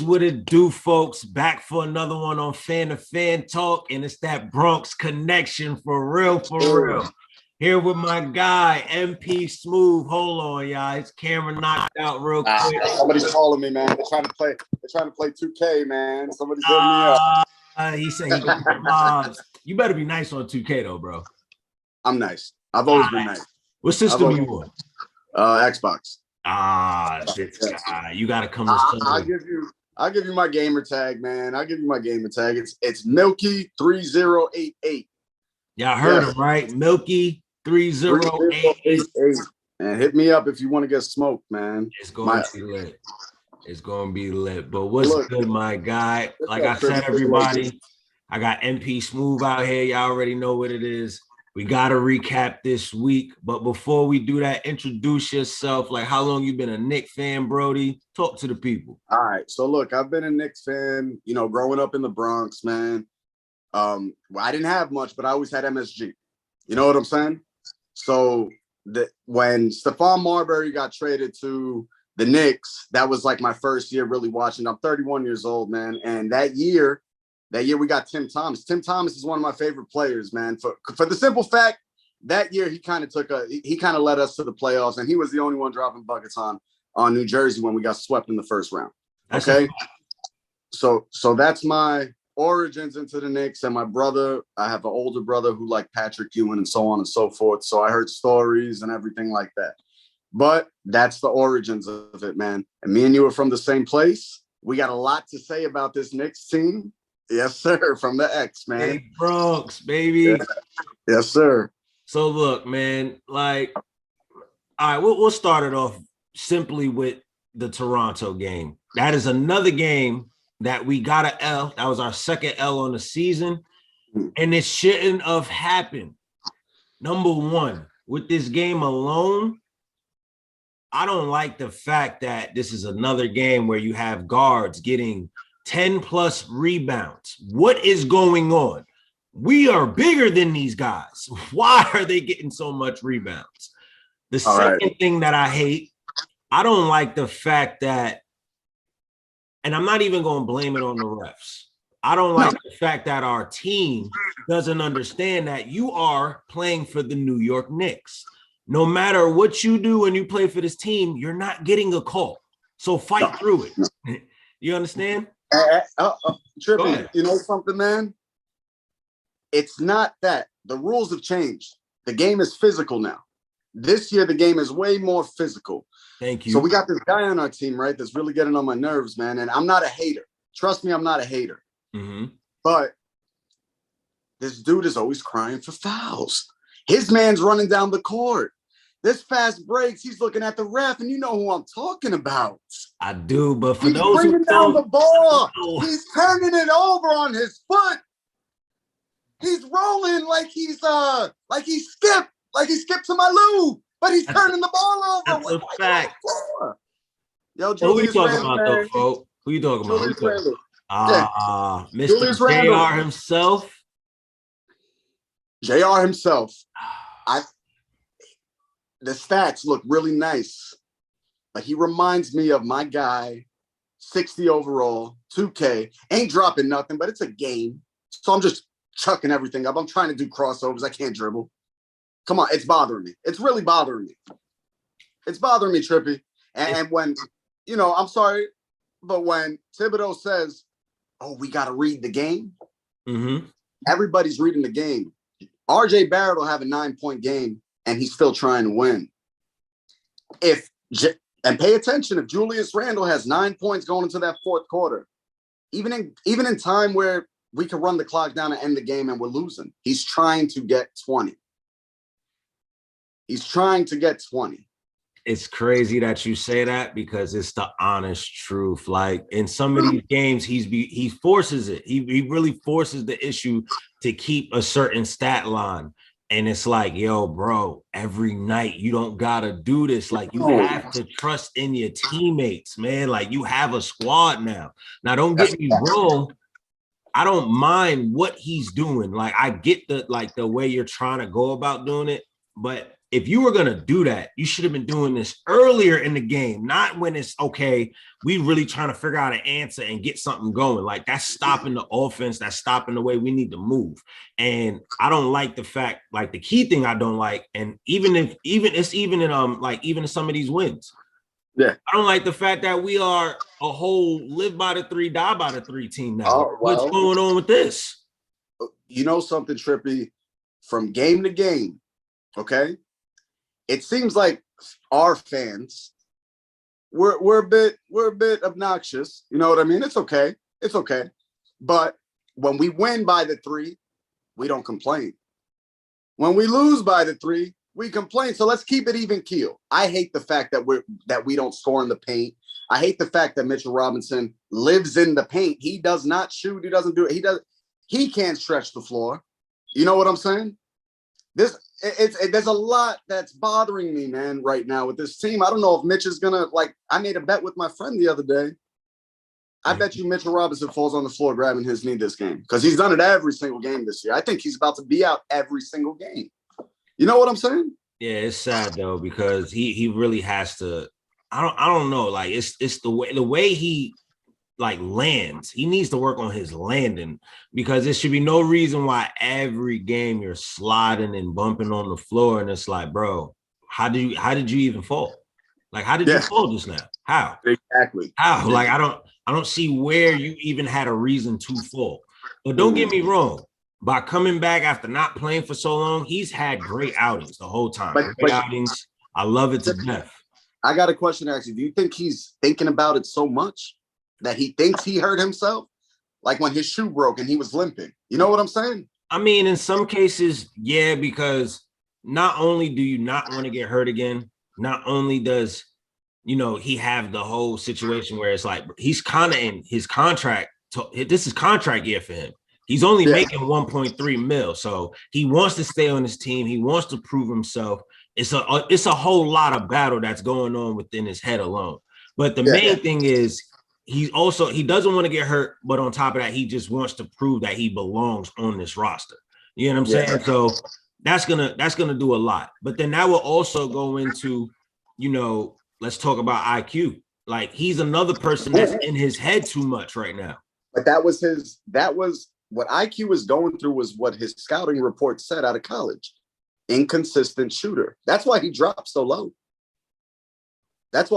What it do, folks? Back for another one on Fan to Fan Talk, and it's that Bronx connection for real, for real. Here with my guy, MP Smooth. Hold on, y'all. His camera knocked out real quick. Somebody's calling me, man. They're trying to play 2K, man. Somebody's hitting me up. He said he you better be nice on 2K though, bro. I'm nice. I've always been nice. What system you on? Xbox. This guy. You gotta come to I'll give you my gamer tag, man. I'll give you my gamer tag. It's Milky3088. Y'all heard him, right? Milky3088. And hit me up if you want to get smoked, man. It's going to be lit. It's going to be lit. But what's good, my guy? Like I said, everybody, I got MP Smooth out here. Y'all already know what it is. We got to recap this week. But before we do that, introduce yourself. Like, how long you been a Knick fan, Brody? Talk to the people. All right. So, look, I've been a Knicks fan, growing up in the Bronx, man. I didn't have much, but I always had MSG. You know what I'm saying? So, when Stephon Marbury got traded to the Knicks, that was like my first year really watching. I'm 31 years old, man. And that year we got Tim Thomas. Tim Thomas is one of my favorite players, man. For the simple fact, that year he kind of led us to the playoffs, and he was the only one dropping buckets on New Jersey when we got swept in the first round. Okay. So that's my origins into the Knicks. And my brother, I have an older brother who liked Patrick Ewing and so on and so forth. So I heard stories and everything like that. But that's the origins of it, man. And me and you are from the same place. We got a lot to say about this Knicks team. Yes, sir. From the X, man. Hey, Bronx, baby. Yeah. Yes, sir. So look, man, like, all right, we'll start it off simply with the Toronto game. That is another game that we got an L. That was our second L on the season. And it shouldn't have happened. Number one, with this game alone, I don't like the fact that this is another game where you have guards getting 10 plus rebounds. What is going on? We are bigger than these guys. Why are they getting so much rebounds? The second thing that I hate, I don't like the fact that, and I'm not even going to blame it on the refs. I don't like the fact that our team doesn't understand that you are playing for the New York Knicks. No matter what you do when you play for this team, you're not getting a call. So fight through it. You understand? Trippy, you know something, man? It's not that. The rules have changed. The game is physical now. This year, the game is way more physical. Thank you. So we got this guy on our team, right, that's really getting on my nerves, man. And I'm not a hater. Trust me, I'm not a hater. Mm-hmm. But this dude is always crying for fouls. His man's running down the court. This fast breaks, he's looking at the ref, and you know who I'm talking about. I do, but for he's those bringing who down don't, the ball. He's turning it over on his foot. He's rolling like he skipped to my loo, but he's turning the ball over. That's a fact. Yo, who are you talking about, though, folks? Who you talking about? Mr. JR himself. JR himself. The stats look really nice, but he reminds me of my guy, 60 overall, 2K. Ain't dropping nothing, but it's a game. So I'm just chucking everything up. I'm trying to do crossovers. I can't dribble. Come on, it's bothering me. It's really bothering me. It's bothering me, Trippy. And when, I'm sorry, but when Thibodeau says, oh, we got to read the game, everybody's reading the game. RJ Barrett will have a 9-point game, and he's still trying to win. And pay attention, if Julius Randle has 9 points going into that fourth quarter, even in time where we could run the clock down and end the game and we're losing, he's trying to get 20. He's trying to get 20. It's crazy that you say that because it's the honest truth. Like in some of these games, he forces it. He really forces the issue to keep a certain stat line. And it's like, yo, bro, every night you don't gotta do this. Like you have to trust in your teammates, man. Like you have a squad now. Now, don't get me wrong. I don't mind what he's doing. Like I get the way you're trying to go about doing it, but if you were going to do that, you should have been doing this earlier in the game, not when it's okay. We really trying to figure out an answer and get something going. Like that's stopping the offense. That's stopping the way we need to move. And I don't like the fact, like the key thing I don't like, and even in some of these wins, yeah, I don't like the fact that we are a whole live by the three, die by the three team now. Oh, well, what's going on with this? You know something, Trippy, from game to game, okay? It seems like our fans, we're a bit obnoxious. You know what I mean? It's okay. It's okay. But when we win by the three, we don't complain. When we lose by the three, we complain. So let's keep it even keel. I hate the fact that we don't score in the paint. I hate the fact that Mitchell Robinson lives in the paint. He does not shoot. He doesn't do it. He can't stretch the floor. You know what I'm saying? There's a lot that's bothering me, man, right now with this team. I don't know if Mitch is gonna, like, I made a bet with my friend the other day. I bet you Mitchell Robinson falls on the floor grabbing his knee this game because he's done it every single game this year. I think he's about to be out every single game. You know what I'm saying? Yeah, it's sad though because he really has to. I don't know. Like it's the way he like lands. He needs to work on his landing because there should be no reason why every game you're sliding and bumping on the floor, and it's like, bro, how did you even fall? Like, how did you fall just now? How? Exactly. How? Like, I don't see where you even had a reason to fall. But don't get me wrong. By coming back after not playing for so long, he's had great outings the whole time. Great outings. I love it to death. I got a question to ask you. Do you think he's thinking about it so much that he thinks he hurt himself? Like when his shoe broke and he was limping. You know what I'm saying? I mean, in some cases, yeah, because not only do you not want to get hurt again, not only does, he have the whole situation where it's like he's kind of in his contract. This is contract year for him. He's only making 1.3 mil. So he wants to stay on his team. He wants to prove himself. It's a whole lot of battle that's going on within his head alone. But the main thing is he doesn't want to get hurt, but on top of that, he just wants to prove that he belongs on this roster. You know what I'm saying? So that's gonna do a lot. But then that will also go into, let's talk about IQ. Like he's another person that's in his head too much right now. But that was what IQ was going through was what his scouting report said out of college. Inconsistent shooter. That's why he dropped so low. That's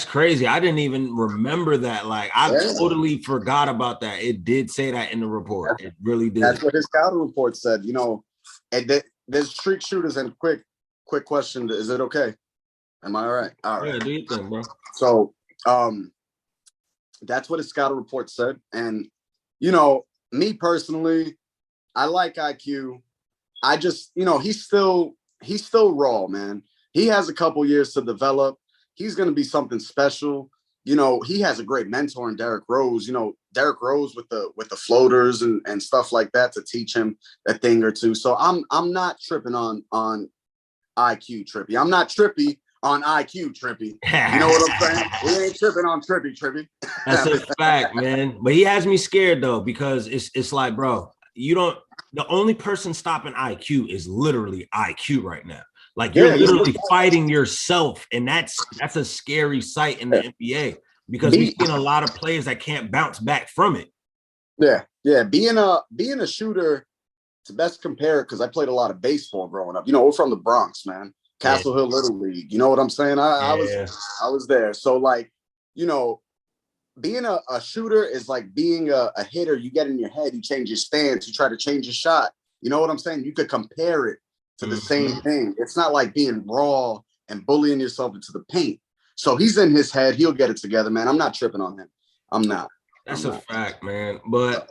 crazy. I didn't even remember that. Like I totally forgot about that. It did say that in the report. It really did. That's what his scouting report said. And there's streak shooters. And quick question: is it okay? Am I all right? All right. Yeah, do you think, bro? So, that's what his scouting report said. And me personally, I like IQ. I just, he's still raw, man. He has a couple years to develop. He's going to be something special. He has a great mentor in Derrick Rose. Derrick Rose with the floaters and stuff like that to teach him a thing or two. So I'm not tripping on IQ Trippy. I'm not trippy on IQ Trippy. You know what I'm saying? We ain't tripping on Trippy. That's a fact, man. But he has me scared though, because it's like, bro, the only person stopping IQ is literally IQ right now. Like you're literally fighting yourself, and that's a scary sight in the NBA because we've seen a lot of players that can't bounce back from it. Yeah. Being a shooter, to best compare it, because I played a lot of baseball growing up. We're from the Bronx, man. Castle Hill Little League. You know what I'm saying? I was there. So like, being a shooter is like being a hitter. You get in your head, you change your stance, you try to change your shot. You know what I'm saying? You could compare it to the same thing. It's not like being raw and bullying yourself into the paint. So he's in his head. He'll get it together, man. I'm not tripping on him. I'm not. That's a fact, man. But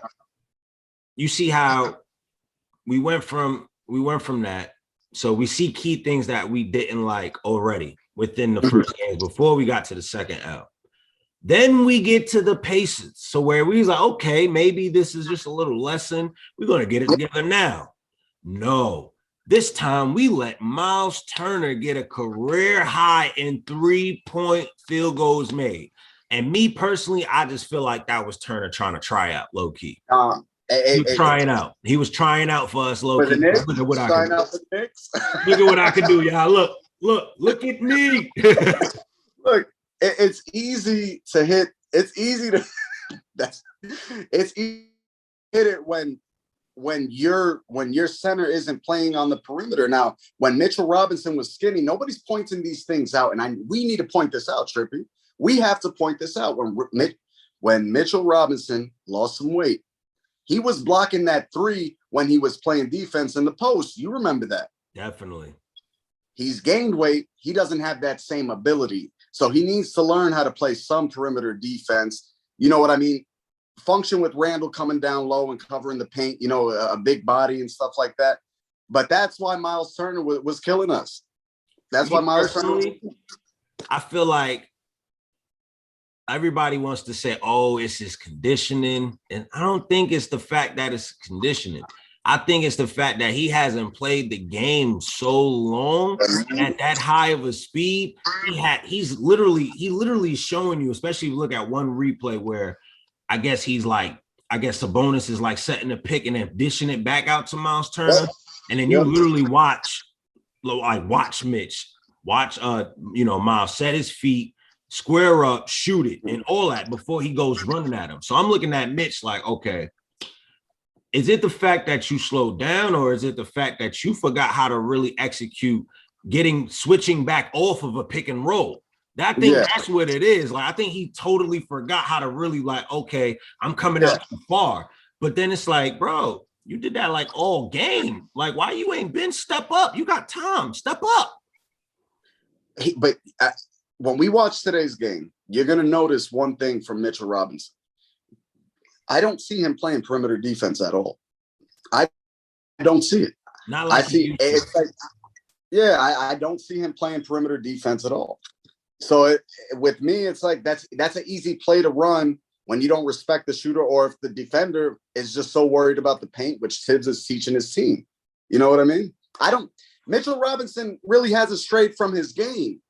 you see how we went from that. So we see key things that we didn't like already within the first game before we got to the second L. Then we get to the Pacers. So where we was like, okay, maybe this is just a little lesson. We're going to get it together now. No. This time we let Miles Turner get a career high in 3-point field goals made. And me personally, I just feel like that was Turner trying to try out low key. He was trying out. He was trying out for us, low key. Look at what I can do. Look at what I can do, y'all. Look at me. Look, it's easy to hit. It's easy to it's easy to hit it when your center isn't playing on the perimeter. Now, when Mitchell Robinson was skinny, nobody's pointing these things out, and we need to point this out, Trippy. We have to point this out. When Mitchell Robinson lost some weight, he was blocking that three when he was playing defense in the post. You remember that? Definitely. He's gained weight. He doesn't have that same ability. So he needs to learn how to play some perimeter defense. You know what I mean? Function with Randall coming down low and covering the paint, a big body and stuff like that. But that's why Miles Turner was killing us. That's why Miles Turner. I feel like everybody wants to say, oh, it's his conditioning. And I don't think it's the fact that it's conditioning. I think it's the fact that he hasn't played the game so long at that high of a speed. He's literally showing you, especially if you look at one replay where I guess Sabonis is like setting a pick and then dishing it back out to Miles Turner. And then you literally watch Mitch, Miles set his feet, square up, shoot it, and all that before he goes running at him. So I'm looking at Mitch like, okay, is it the fact that you slowed down, or is it the fact that you forgot how to really execute switching back off of a pick and roll? I think that's what it is. Like, I think he totally forgot how to really okay, I'm coming out too far. But then it's like, bro, you did that like all game. Like, why you ain't been step up? You got time. Step up. But when we watch today's game, you're going to notice one thing from Mitchell Robinson. I don't see him playing perimeter defense at all. I don't see it. Not like I see it's like, I don't see him playing perimeter defense at all. So with me, it's like that's an easy play to run when you don't respect the shooter, or if the defender is just so worried about the paint, which Tibbs is teaching his team. You know what I mean? Mitchell Robinson really has it straight from his game.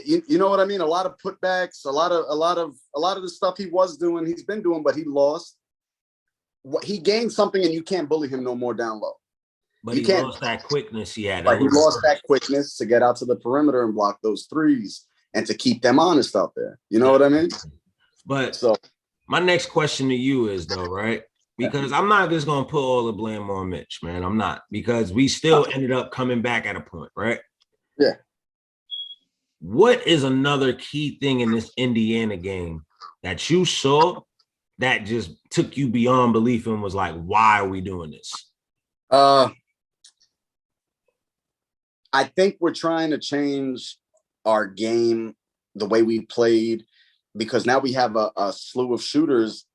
You know what I mean? A lot of putbacks, a lot of the stuff he was doing, he's been doing, but he lost. He gained something, and you can't bully him no more down low. But he lost that quickness he had. But he lost that quickness to get out to the perimeter and block those threes and to keep them honest out there. You know what I mean? But my next question to you is, though, right? Because I'm not just going to put all the blame on Mitch, man. I'm not. Because we still ended up coming back at a point, right? Yeah. What is another key thing in this Indiana game that you saw that just took you beyond belief and was like, why are we doing this? I think we're trying to change our game, the way we played, because now we have a slew of shooters.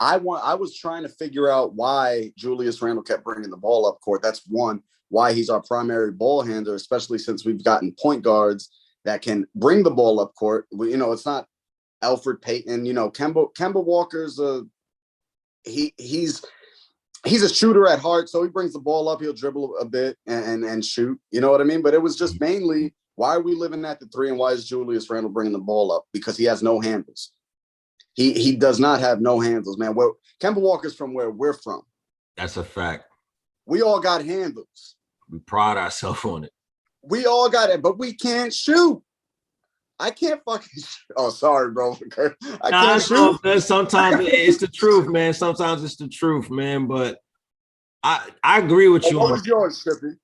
I was trying to figure out why Julius Randle kept bringing the ball up court. That's one, why he's our primary ball handler, especially since we've gotten point guards that can bring the ball up court. It's not Alfred Payton. Kemba Walker's he's a shooter at heart, so he brings the ball up, he'll dribble a bit and shoot. You know what I mean? But it was just mainly, why are we living at the three, and why is Julius Randle bringing the ball up? Because he has no handles. He does not have no handles, man. Kemba Walker's from where we're from. That's a fact. We all got handles. We pride ourselves on it. We all got it, but we can't shoot. I can't fucking shoot. Oh, sorry, bro. I can't shoot. Sometimes it's the truth, man. Sometimes it's the truth, man. But I agree with you. What was yours, Trippy?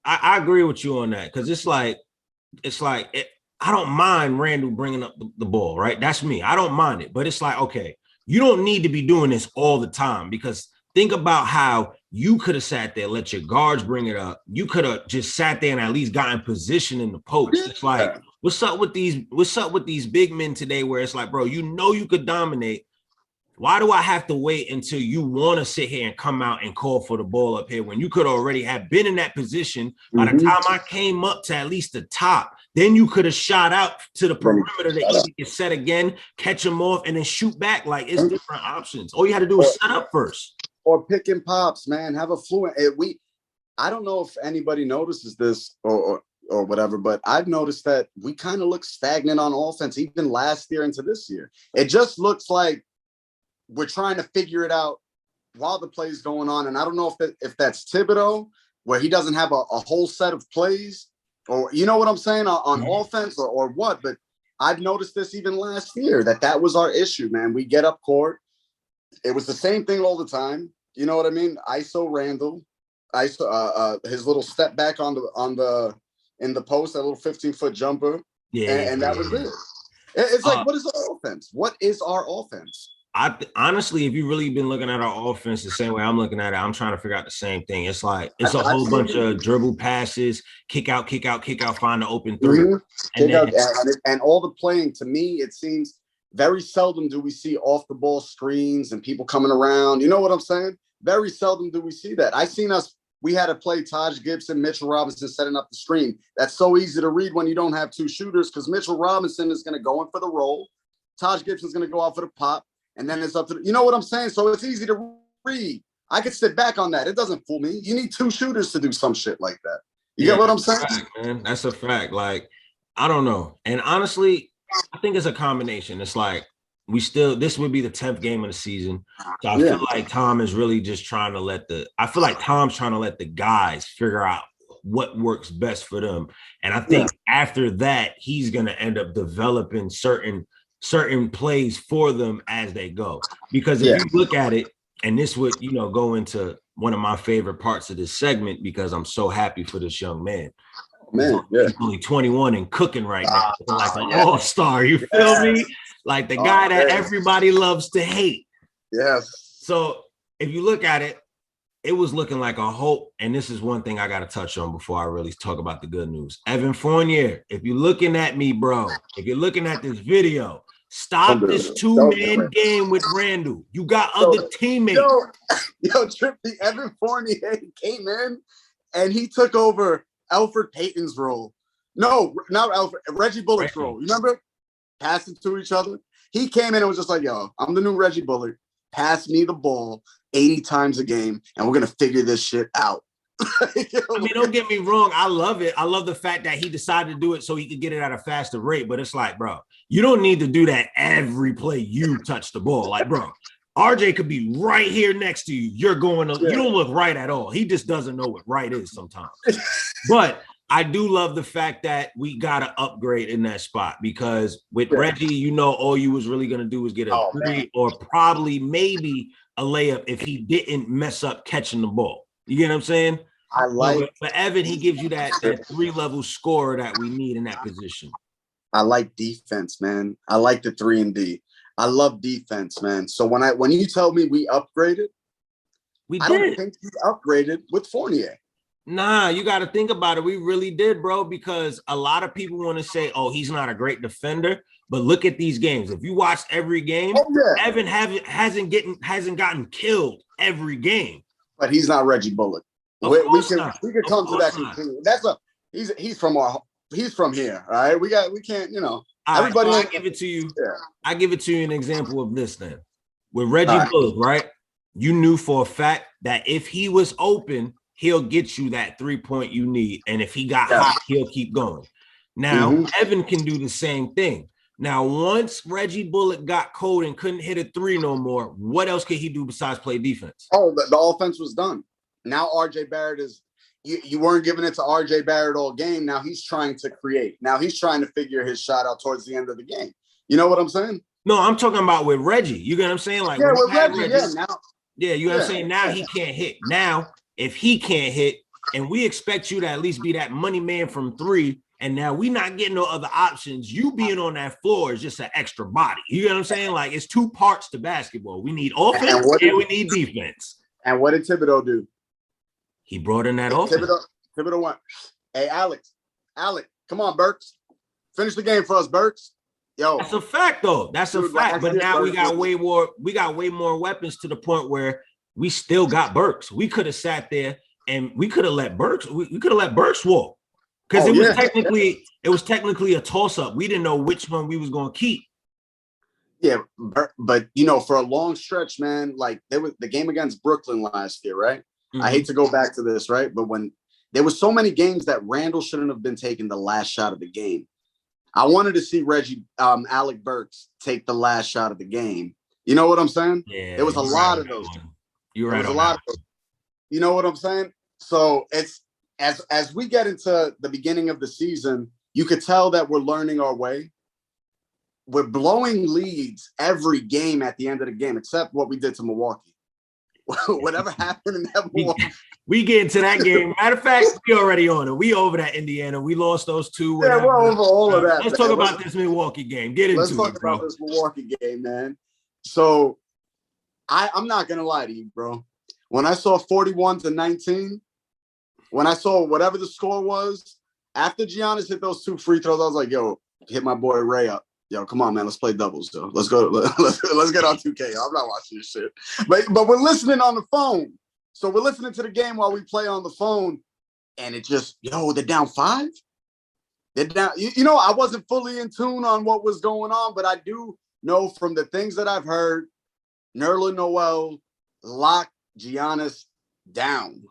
I agree with you on that, because it's like I don't mind Randall bringing up the ball, right? That's me. I don't mind it, but it's like, okay, you don't need to be doing this all the time, because think about how you could have sat there, let your guards bring it up. You could have just sat there and at least gotten position in the post. It's like, what's up with these big men today, where it's like, bro, you could dominate. Why do I have to wait until you want to sit here and come out and call for the ball up here when you could already have been in that position by the time I came up to at least the top? Then you could have shot out to the perimeter to either get set again, catch them off, and then shoot back. Like, it's different options. All you had to do is set up first. Or pick and pops, man. Have a fluent. I don't know if anybody notices this or whatever, but I've noticed that we kind of look stagnant on offense, even last year into this year. It just looks like we're trying to figure it out while the play's going on, and I don't know if that's Thibodeau, where he doesn't have a whole set of plays, or you know what I'm saying, on offense or what, but I've noticed this even last year, that was our issue, man. We get up court. It was the same thing all the time. You know what I mean? ISO Randall, ISO his little step back in the post, that little 15-foot jumper. And that was it. It's like, what is our offense? What is our offense? Honestly, if you really been looking at our offense the same way I'm looking at it, I'm trying to figure out the same thing. It's like it's a whole bunch of dribble passes, kick out, find the open three. Mm-hmm. And all the playing, to me, it seems very seldom do we see off the ball screens and people coming around. You know what I'm saying? Very seldom do we see that. We had to play Taj Gibson, Mitchell Robinson setting up the screen. That's so easy to read when you don't have two shooters, because Mitchell Robinson is going to go in for the roll. Taj Gibson's going to go out for the pop. And then it's up to, you know what I'm saying? So it's easy to read. I could sit back on that. It doesn't fool me. You need two shooters to do some shit like that. You get what I'm saying? Fact, man. That's a fact. Like, I don't know. And honestly, I think it's a combination. It's like this would be the 10th game of the season. So I feel like Tom is really just trying to Tom's trying to let the guys figure out what works best for them. And I think after that, he's going to end up developing certain plays for them as they go. Because if you look at it, and this would, go into one of my favorite parts of this segment, because I'm so happy for this young man. He's only 21 and cooking right now, like an all-star. You feel me? Like the guy that everybody loves to hate. Yes. So if you look at it, it was looking like a hope. And this is one thing I got to touch on before I really talk about the good news. Evan Fournier, if you're looking at me, bro, if you're looking at this video, stop this two-man game with Randall. You got other teammates. Yo, Trippy, Evan Fournier came in and he took over Alfred Payton's role. No, not Alfred, Reggie Bullock's role. Remember? Passing to each other. He came in and was just like, yo, I'm the new Reggie Bullock. Pass me the ball 80 times a game, and we're going to figure this shit out. I mean, don't get me wrong. I love it. I love the fact that he decided to do it so he could get it at a faster rate. But it's like, bro, you don't need to do that every play you touch the ball. Like, bro, RJ could be right here next to you. You don't look right at all. He just doesn't know what right is sometimes. But I do love the fact that we got to upgrade in that spot, because with Reggie, all you was really going to do was get a three or probably maybe a layup if he didn't mess up catching the ball. You get what I'm saying? But Evan, he gives you that 3-level scorer that we need in that position. I like defense, man. I like the 3 and D. I love defense, man. So when you tell me we upgraded, I don't think we upgraded with Fournier. Nah, you got to think about it. We really did, bro, because a lot of people want to say, oh, he's not a great defender. But look at these games. If you watch every game, Evan hasn't gotten killed every game. But he's not Reggie Bullock. We could come to that conclusion. He's from here. All right. We can't, everybody. I give it to you. Yeah. I give it to you an example of this then. With Reggie Bullock, right? You knew for a fact that if he was open, he'll get you that 3-point you need. And if he got hot, he'll keep going. Now, Evan can do the same thing. Now, once Reggie Bullock got cold and couldn't hit a 3 no more, what else could he do besides play defense? Oh, the offense was done. Now RJ Barrett is you weren't giving it to RJ Barrett all game. Now he's trying to create. Now he's trying to figure his shot out towards the end of the game. You know what I'm saying? No, I'm talking about with Reggie. You get what I'm saying? Like, with Reggie, you know what I'm saying? Now he can't hit. Now, if he can't hit, and we expect you to at least be that money man from 3, and now we not getting no other options, you being on that floor is just an extra body. You know what I'm saying? Like, it's 2 parts to basketball. We need offense and we need defense. And what did Thibodeau do? He brought in that offense. Thibodeau went, hey, Alex, come on, Burks. Finish the game for us, Burks. Yo. That's a fact, though. That's a fact. But now we got way more weapons to the point where we still got Burks. We could have sat there and we could have let Burks walk. Because it was technically a toss-up. We didn't know which one we was going to keep. Yeah, but for a long stretch, man, like there was the game against Brooklyn last year, right? Mm-hmm. I hate to go back to this, right? But when there was so many games that Randall shouldn't have been taking the last shot of the game. I wanted to see Alec Burks take the last shot of the game. You know what I'm saying? Yeah, there was a lot of those. You're It right was a on lot that. of, you know what I'm saying? So it's as we get into the beginning of the season, you could tell that we're learning our way. We're blowing leads every game at the end of the game, except what we did to Milwaukee. Whatever happened in that Milwaukee. We get into that game. Matter of fact, we already on it. We over that Indiana. We lost those two. Yeah, Whatever. we're over all of that. Let's man. talk about this Milwaukee game. Get Let's into talk it, bro. about this Milwaukee game, man. So I'm not gonna lie to you, bro. When I saw 41-19, when I saw whatever the score was, after Giannis hit those 2 free throws, I was like, yo, hit my boy Ray up. Yo, come on, man. Let's play doubles, though. Let's go. Let's get on 2K. I'm not watching this shit. But we're listening on the phone. So we're listening to the game while we play on the phone. And it just, yo, they're down 5. They're down. You know, I wasn't fully in tune on what was going on, but I do know from the things that I've heard, Nerlens Noel locked Giannis down.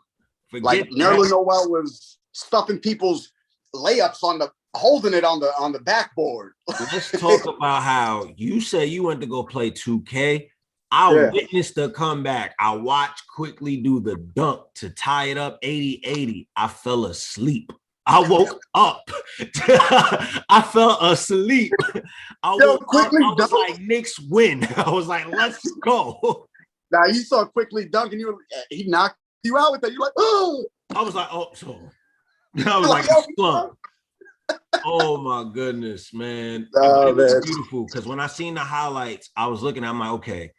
Like Nerlens Noel was stuffing people's layups holding it on the backboard. Let's talk about how you say you went to go play 2K. I witnessed the comeback. I watched Quickly do the dunk to tie it up 80-80. I fell asleep. I woke up. I fell asleep. I woke up. I was like, Knicks win. I was like, let's go. Now you saw Quickly dunk and he knocked you out with that. You're like, oh. I was like, oh, so I was like, slump. Oh my goodness, man. It was beautiful because when I seen the highlights, I was looking, I'm like, okay,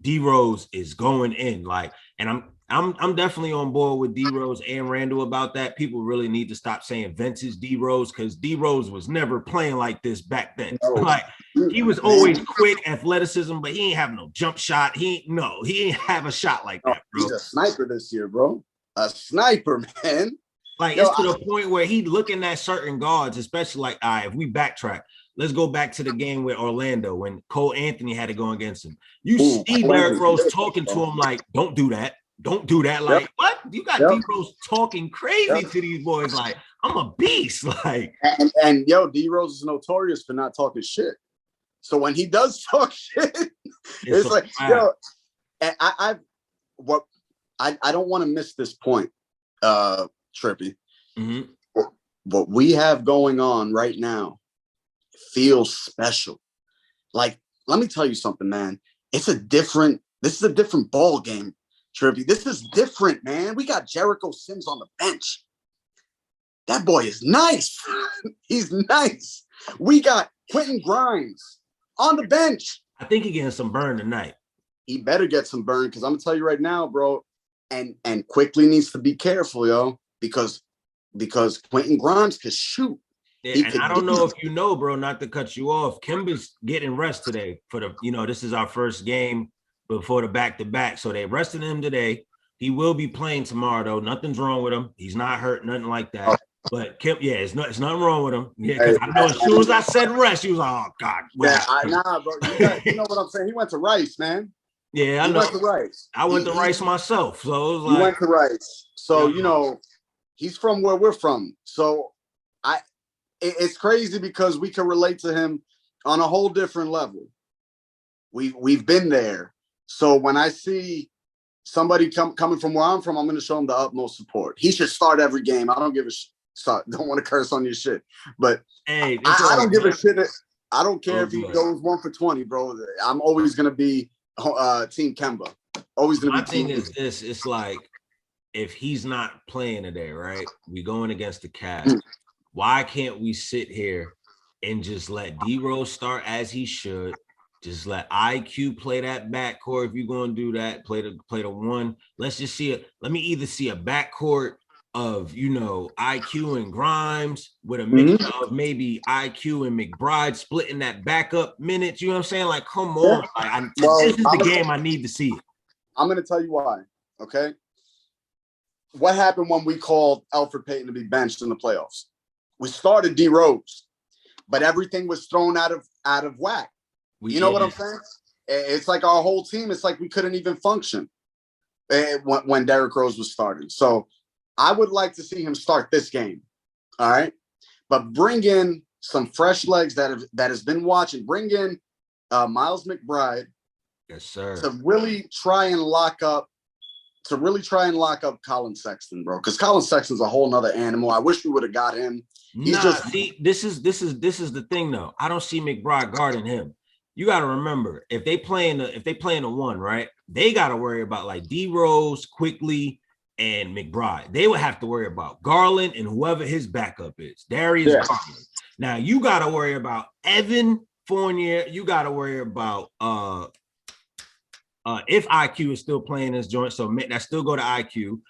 D Rose is going in. Like, and I'm definitely on board with D Rose and Randall about that. People really need to stop saying vintage D Rose because D Rose was never playing like this back then. No. Like he was always quick, athleticism, but he ain't have no jump shot. He ain't have a shot like that, bro. He's a sniper this year, bro. A sniper, man. Like, it's to the point where he looking at certain guards, especially like, all right, if we backtrack, let's go back to the game with Orlando when Cole Anthony had to go against him. You see Derrick Rose talking to him like, don't do that. Don't do that. Like, what? You got D Rose talking crazy to these boys. Like, I'm a beast. Like, and yo, D Rose is notorious for not talking shit. So when he does talk shit, it's like, yo, and I don't want to miss this point. Trippy. Mm-hmm. What we have going on right now feels special. Like, let me tell you something, man. This is a different ball game, Trippy. This is different, man. We got Jericho Sims on the bench. That boy is nice. He's nice. We got Quentin Grimes on the bench. I think he's getting some burn tonight. He better get some burn because I'm gonna tell you right now, bro. And Quickly needs to be careful, yo. Because Quentin Grimes could shoot. Yeah, and I don't know if you know, bro, not to cut you off. Kemba's getting rest today for this is our first game before the back-to-back. So they rested him today. He will be playing tomorrow, though. Nothing's wrong with him. He's not hurt, nothing like that. Oh. But Kim, it's nothing wrong with him. Yeah, because I know as soon as I said rest, he was like, oh, God. Nah, bro. You know what I'm saying? He went to Rice, man. Yeah, I know. He went to Rice. I went to Rice myself. So it was like. He went to Rice. So, he's from where we're from. So it's crazy because we can relate to him on a whole different level. We've been there. So when I see somebody coming from where I'm from, I'm going to show him the utmost support. He should start every game. I don't give a shit. Don't want to curse on your shit. But hey, I don't give a shit. I don't care if he goes 1 for 20, bro. I'm always going to be Team Kemba. Always going to be. My thing is this. It's like, if he's not playing today, right? We going against the Cavs. Why can't we sit here and just let D Rose start as he should? Just let IQ play that backcourt. If you're going to do that, play the one. Let's just see it. Let me either see a backcourt of IQ and Grimes with a mixture of maybe IQ and McBride splitting that backup minutes. You know what I'm saying? Like, come on. This is the game I need to see it. I'm going to tell you why. Okay. What happened when we called Elfrid Payton to be benched in the playoffs? We started D Rose, but everything was thrown out of whack. You know what I'm saying? It's like our whole team. It's like we couldn't even function when Derrick Rose was starting. So I would like to see him start this game. All right, but bring in some fresh legs that has been watching. Bring in Miles McBride. Yes, sir. To really try and lock up to really try and lock up Colin Sexton, bro. Because Colin Sexton's a whole nother animal. I wish we would have got him. He's see, this is the thing though. I don't see McBride guarding him. You got to remember, if they play in the one, right? They got to worry about like D Rose, Quickly, and McBride. They would have to worry about Garland and whoever his backup is. Darius Garland. Now you got to worry about Evan Fournier. You got to worry about if IQ is still playing this joint, so that still go to IQ.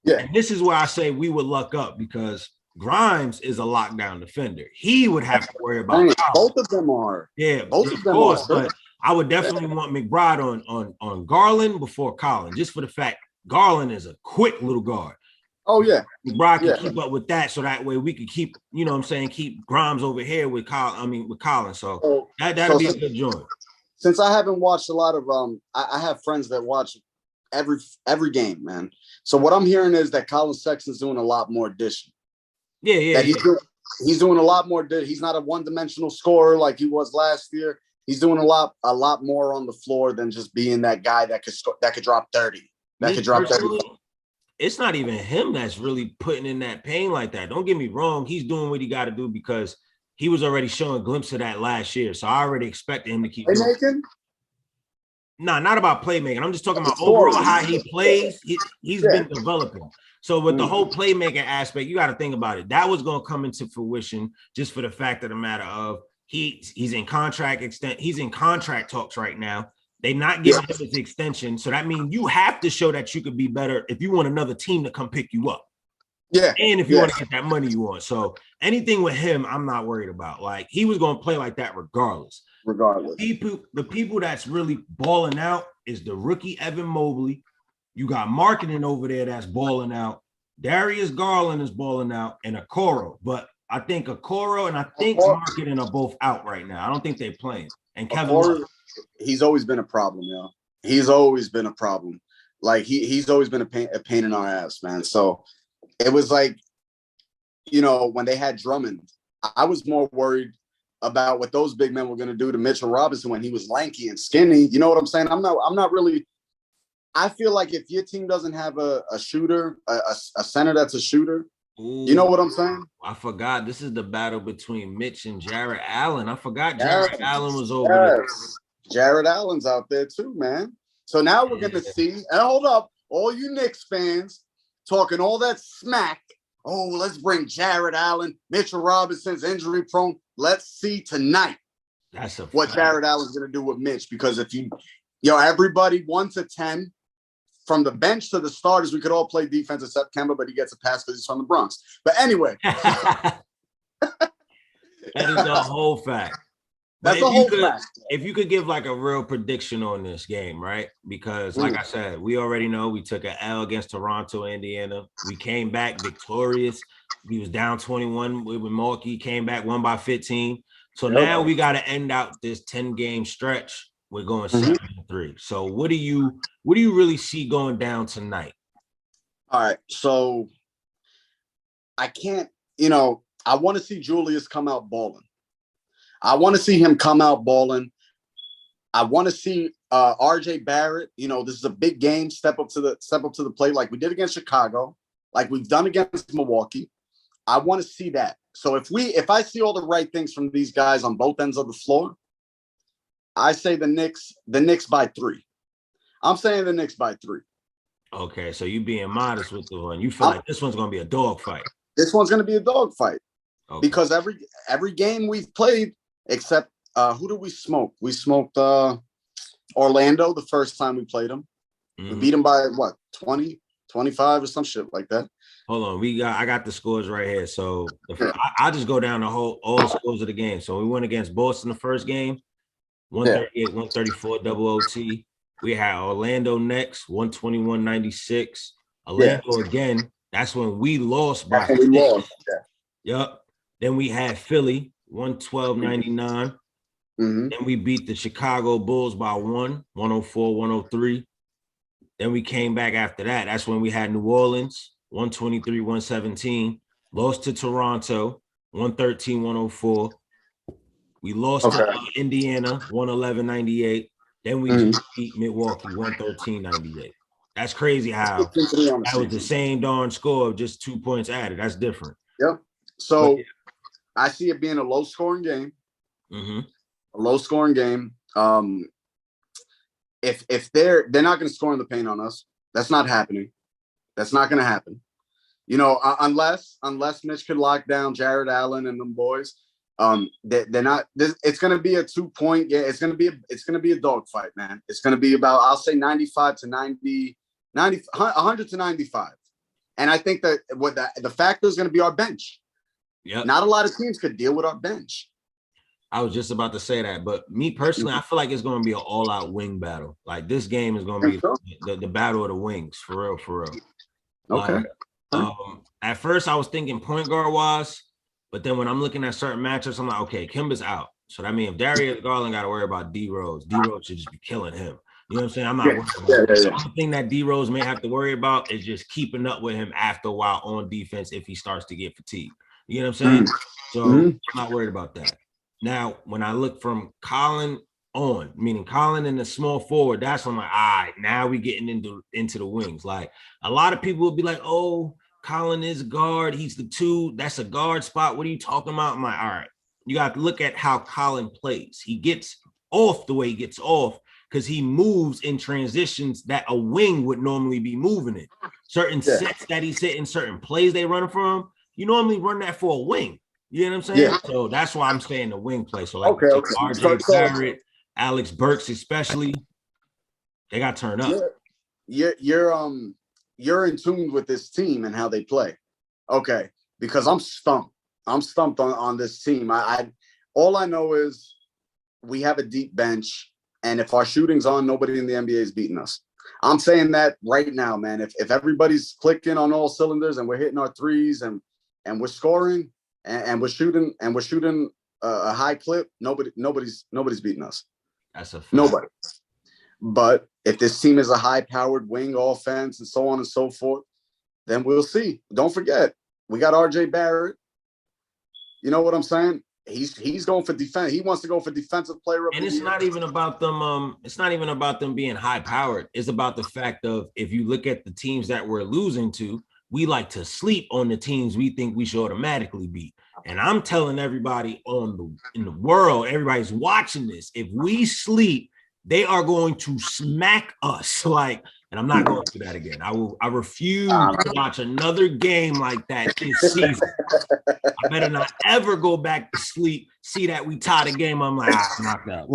Yeah, and this is where I say we would luck up because Grimes is a lockdown defender. He would have to worry about both of them are. Yeah, both of them course, are. But I would definitely want McBride on Garland before Colin, just for the fact Garland is a quick little guard. Oh yeah, McBride can keep up with that, so that way we could keep, you know what I'm saying, keep Grimes over here with Colin. So that'd be a good joint. Since I haven't watched a lot of I have friends that watch every game, man. So what I'm hearing is that Colin Sexton's doing a lot more dishing. Yeah. He's doing a lot more. He's not a one-dimensional scorer like he was last year. He's doing a lot more on the floor than just being that guy that could drop 30. That could drop 30. It's not even him that's really putting in that pain like that. Don't get me wrong. He's doing what he got to do because he was already showing a glimpse of that last year. So I already expected him to keep playmaking. Nah, not about playmaking. I'm just talking about overall how he plays. He's been developing. So with the whole playmaking aspect, you got to think about it. That was going to come into fruition just for the fact of the matter of he's in contract He's in contract talks right now. They're not giving him his extension. So that means you have to show that you could be better if you want another team to come pick you up. Yeah. And if you want to get that money you want. So anything with him, I'm not worried about. Like he was going to play like that regardless. The people that's really balling out is the rookie Evan Mobley. You got marketing over there that's balling out. Darius Garland is balling out, and Okoro. But I think Okoro and I think marketing are both out right now. I don't think they're playing. And Kevin Love, he's always been a problem, yo. He's always been a problem. Like he's always been a pain in our ass, man. So it was like, you know, when they had Drummond, I was more worried about what those big men were going to do to Mitchell Robinson when he was lanky and skinny. You know what I'm saying? I'm not really. I feel like if your team doesn't have a shooter, a center that's a shooter, you know what I'm saying? I forgot. This is the battle between Mitch and Jarrett Allen. I forgot Jarrett Allen was over there. Jarrett Allen's out there too, man. So now we're going to see, and hold up, all you Knicks fans talking all that smack. Oh, let's bring Jarrett Allen. Mitchell Robinson's injury prone. Let's see tonight what Jarrett Allen's going to do with Mitch. Because if everybody 1 to 10, from the bench to the starters, we could all play defense except Kemba, but he gets a pass because he's from the Bronx. But anyway. That is the whole fact. That's the whole fact. If you could give like a real prediction on this game, right? Because like I said, we already know we took an L against Toronto, Indiana. We came back victorious. We was down 21 with Milwaukee, came back, won by 15. So now we got to end out this 10-game stretch. We're going 7-3. So what do you really see going down tonight? All right. So I can't, I want to see Julius come out balling. I want to see him come out balling. I want to see RJ Barrett, this is a big game, step up to the plate like we did against Chicago, like we've done against Milwaukee. I want to see that. So if I see all the right things from these guys on both ends of the floor, I say the Knicks by 3. I'm saying the Knicks by 3. Okay, so you being modest with the one. You feel like this one's going to be a dog fight. This one's going to be a dog fight. Okay. Because every game we've played, except who did we smoke? We smoked Orlando the first time we played them. We beat them by what, 20, 25 or some shit like that. Hold on, I got the scores right here. So I'll just go down all the scores of the game. So we went against Boston the first game. 138, 134 double OT. We had Orlando next, 121-96. Orlando again. That's when we lost by 6. Yep. Then we had Philly, 112-99. Then we beat the Chicago Bulls by 104-103. Then we came back after that. That's when we had New Orleans, 123-117. Lost to Toronto, 113-104. We lost to Indiana, 111-98. Then we just beat Milwaukee, 113-98. That's crazy how 2-3 on the that was the season. same darn score of just 2 points added. That's different. Yep. So I see it being a low scoring game. Mm-hmm. A low scoring game. If they're not going to score in the paint on us, that's not happening. That's not going to happen. You know, unless Mitch could lock down Jared Allen and them boys, they're not. It's going to be a 2-point game. It's going to be a dogfight, man. It's going to be about, I'll say 95 to 90, 100 to 95. And I think that the factor is going to be our bench. Yeah, not a lot of teams could deal with our bench. I was just about to say that, but me personally, I feel like it's going to be an all-out wing battle. Like this game is going to be the battle of the wings, for real, for real. Okay. At first, I was thinking point guard wise, but then when I'm looking at certain matchups, I'm like, okay, Kemba's out, so that means if Darius Garland got to worry about D Rose, D Rose should just be killing him. You know what I'm saying? I'm not worried about it. The only thing that D Rose may have to worry about is just keeping up with him after a while on defense if he starts to get fatigued. You know what I'm saying? So I'm not worried about that. Now, when I look from Colin on, meaning Colin in the small forward, that's when I'm like, all right, now we getting into the wings. Like a lot of people will be like, oh, Colin is guard. He's the 2. That's a guard spot. What are you talking about? I'm like, all right, you got to look at how Colin plays. He gets off the way he gets off because he moves in transitions that a wing would normally be moving in. Certain sets that he's hitting, certain plays they run from, you normally run that for a wing. You know what I'm saying? Yeah. So that's why I'm saying the wing play. So like RJ Barrett, Alex Burks especially, they got turned up. You're in tune with this team and how they play. Okay, because I'm stumped. I'm stumped on this team. I all I know is we have a deep bench, and if our shooting's on, nobody in the NBA is beating us. I'm saying that right now, man. If everybody's clicking on all cylinders and we're hitting our threes and we're scoring and we're shooting a high clip, nobody's beating us. That's a fact. Nobody. But if this team is a high-powered wing offense and so on and so forth, then we'll see. Don't forget, we got RJ Barrett. You know what I'm saying? He's going for defense. He wants to go for defensive player of the year. And it's not even about them. It's not even about them being high-powered. It's about the fact of if you look at the teams that we're losing to, we like to sleep on the teams we think we should automatically beat. And I'm telling everybody in the world, everybody's watching this. If we sleep, they are going to smack us. Like, and I'm not going to do that again. I refuse to watch another game like that this season. I better not ever go back to sleep, see that we tied a game. I'm like, knocked out.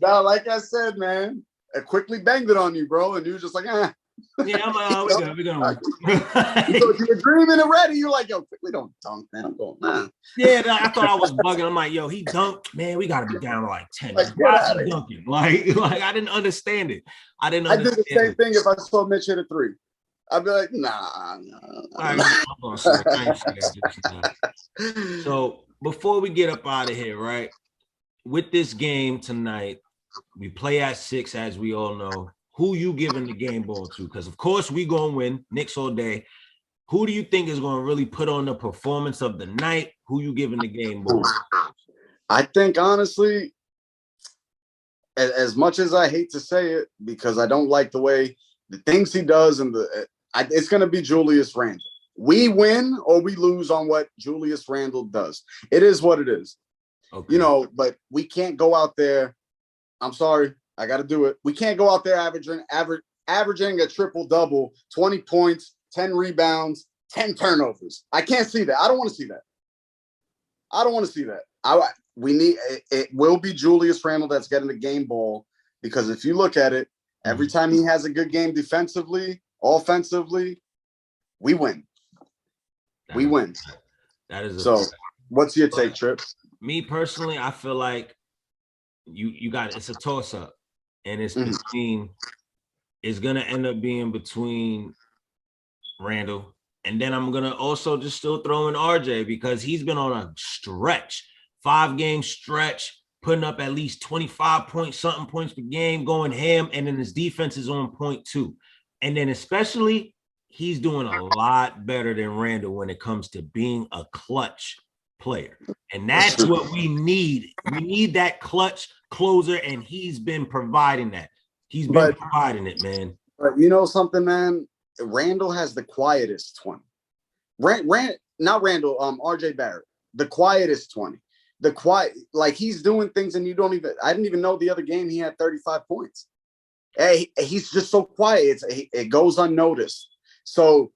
No, like I said, man, I quickly banged it on you, bro. And you were just like, Yeah, I'm like, we're gonna work. You were dreaming already. You're like, yo, quickly don't dunk, man. I'm going, nah. Yeah, I thought I was bugging. I'm like, yo, he dunked, man. We gotta be down to like 10. Like, why is he dunking? Like I didn't understand it. I did the same thing if I saw Mitch hit a 3. I'd be like, nah. So before we get up out of here, right? With this game tonight, we play at 6, as we all know. Who you giving the game ball to? Because of course we gonna win, Knicks all day. Who do you think is gonna really put on the performance of the night? Who you giving the game ball? I think honestly, as much as I hate to say it, because I don't like the way the things he does, and it's gonna be Julius Randle. We win or we lose on what Julius Randle does. It is what it is. Okay. You know, but we can't go out there. I'm sorry. I got to do it. We can't go out there averaging a triple-double, 20 points, 10 rebounds, 10 turnovers. I can't see that. I don't want to see that. It will be Julius Randle that's getting the game ball, because if you look at it, every time he has a good game defensively, offensively, we win. We win. That is so. What's your take, Trip? Me personally, I feel like you got it's a toss-up. And it's between, it's gonna end up being between Randall, and then I'm gonna also just still throw in RJ, because he's been on a stretch, 5-game stretch, putting up at least 25 points per game, going ham, and then his defense is on point too. And then especially, he's doing a lot better than Randall when it comes to being a clutch player. And that's what we need. We need that clutch closer, and he's been providing that. He's been But providing it, man. you know something, man? Randall has the quietest 20. Not Randall, RJ Barrett. The quietest 20. The quiet, like he's doing things and you don't even, I didn't even know the other game he had 35 points. Hey, he's just so quiet. It goes unnoticed. So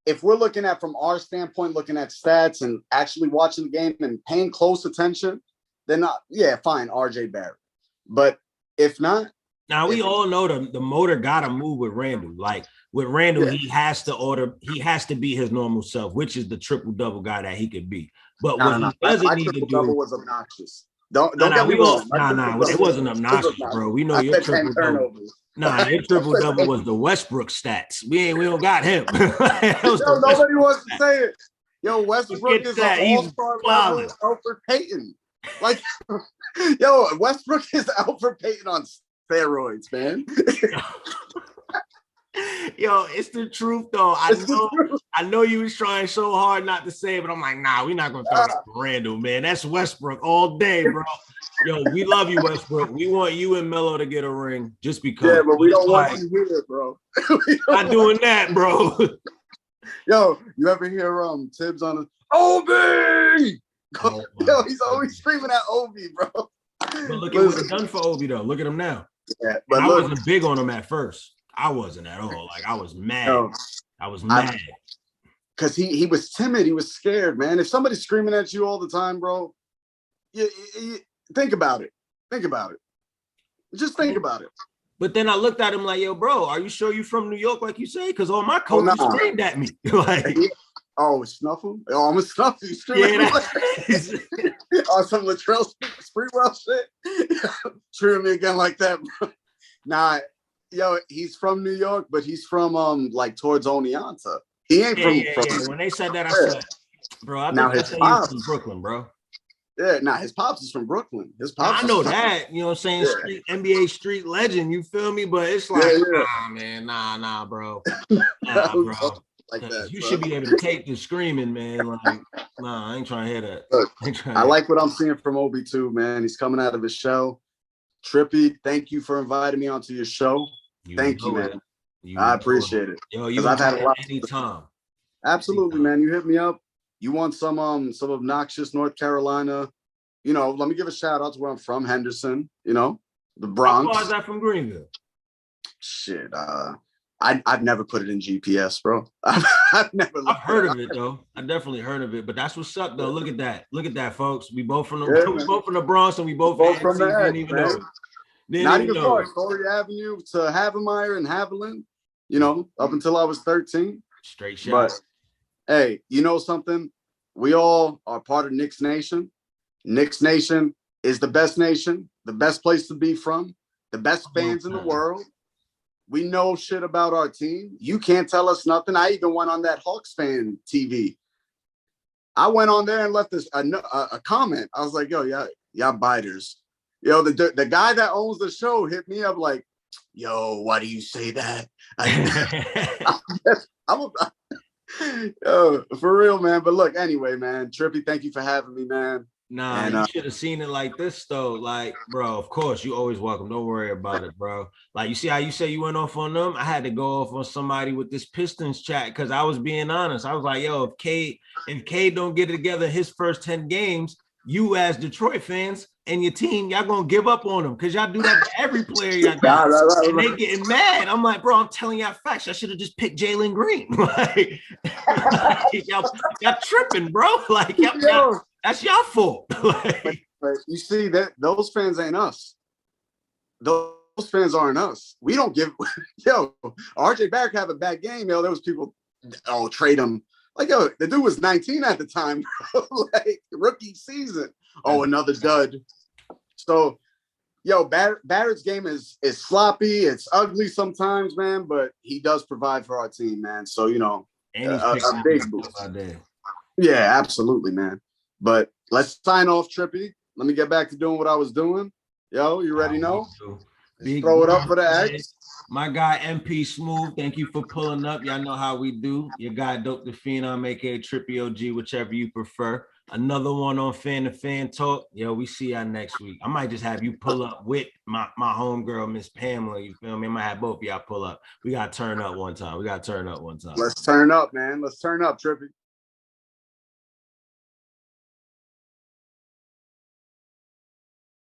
if we're looking at from our standpoint, looking at stats and actually watching the game and paying close attention, then yeah, fine, RJ Barrett. But if not, now we all know the motor gotta move with Randall. Like with Randall, yeah. he has to be his normal self, which is the triple double guy that he could be. But No, what no, no. he doesn't My need to triple do. double was obnoxious. Don't get me wrong. It wasn't obnoxious, bro. We know I your said 10 triple double. turnovers. Nah, your triple double was the Westbrook stats. We don't got him. Nobody wants to say it. Yo, Westbrook is an all-star level Alfred Payton. Like, yo, Westbrook is Alfred Payton on steroids, man. Yo, it's the truth though. I know you was trying so hard not to say it, but I'm like, nah, we're not gonna throw that to Randall, man. That's Westbrook all day, bro. Yo, we love you, Westbrook. We want you and Melo to get a ring just because. Yeah, but we don't want you here, bro. Not doing that, bro. Yo, you ever hear Tibbs on the Obi? Oh, yo, he's always screaming at Obi, bro. But look at what he's done for Obi, though. Look at him now. Yeah, but I wasn't big on him at first. I wasn't at all. Like I was mad. No, I was mad. Because he was timid. He was scared, man. If somebody's screaming at you all the time, bro, you think about it. Think about it. Just think about it. But then I looked at him like, yo, bro, are you sure you from New York, like you say? Because all my coaches screamed at me. Like, snuffle? Oh, I'm a snuff you. Yeah, some Latrell Sprewell shit. Screaming me again like that, bro. Nah, yo, he's from New York, but he's from like towards Oneonta. He ain't from. When they said that, I said, bro, I think he's from Brooklyn, bro. Yeah, his pops is from Brooklyn. His pops. I know that. You know what I'm saying? Yeah. NBA street legend. You feel me? But it's like, nah, man, nah, bro. Nah, bro. Like that, you should be able to take the screaming, man. Like, nah, I ain't trying to hear that. Look, I like what I'm seeing from Obi too, man. He's coming out of his shell. Trippy, thank you for inviting me onto your show. Thank you, man. I appreciate it. Yo, I've had a lot anytime. Absolutely, man. You hit me up. You want some obnoxious North Carolina? You know, let me give a shout out to where I'm from, Henderson. You know, the Bronx. How far is that from Greenville? Shit, I've never put it in GPS, bro. I've heard of it though. I definitely heard of it, but that's what's up though. Look at that, folks. We both from the Bronx, and we both from there. Not even far. It. Story Avenue to Havemeyer and Haviland. You know, up until I was 13. Straight shot. But hey, you know something? We all are part of Knicks Nation. Knicks Nation is the best nation, the best place to be from, the best fans in the world. We know shit about our team. You can't tell us nothing. I even went on that Hawks fan TV. I went on there and left a comment. I was like, yo, y'all biters. Yo, the guy that owns the show hit me up like, yo, why do you say that? Yo, for real, man. But look, anyway, man, Trippy, thank you for having me, man. Nah, you should have seen it like this though. Like, bro, of course, you always welcome. Don't worry about it, bro. Like, you see how you say you went off on them? I had to go off on somebody with this Pistons chat because I was being honest. I was like, yo, if K don't get it together his first 10 games, you as Detroit fans and your team, y'all gonna give up on them because y'all do that to every player y'all got. And they getting mad. I'm like, bro, I'm telling y'all facts. I should have just picked Jalen Green. Like, y'all tripping, bro. Like, y'all that's your fault. But you see that those fans ain't us. Those fans aren't us. We don't give. Yo, RJ Barrett have a bad game. Yo, there was people. Oh, trade him. Like, yo, the dude was 19 at the time, bro. Like, rookie season. Oh, another dud. So, yo, Barrett's game is sloppy. It's ugly sometimes, man. But he does provide for our team, man. So, you know, a big boost. Yeah, absolutely, man. But let's sign off, Trippy. Let me get back to doing what I was doing. Yo, you ready now? Throw it up for the X. My guy, M.P Smooth, thank you for pulling up. Y'all know how we do. Your guy, Dope the Phenom, a.k.a. Trippy OG, whichever you prefer. Another one on Fan to Fan Talk. Yo, we see y'all next week. I might just have you pull up with my homegirl, Miss Pamela. You feel me? I might have both of y'all pull up. We gotta turn up one time. Let's turn up, man. Let's turn up, Trippy.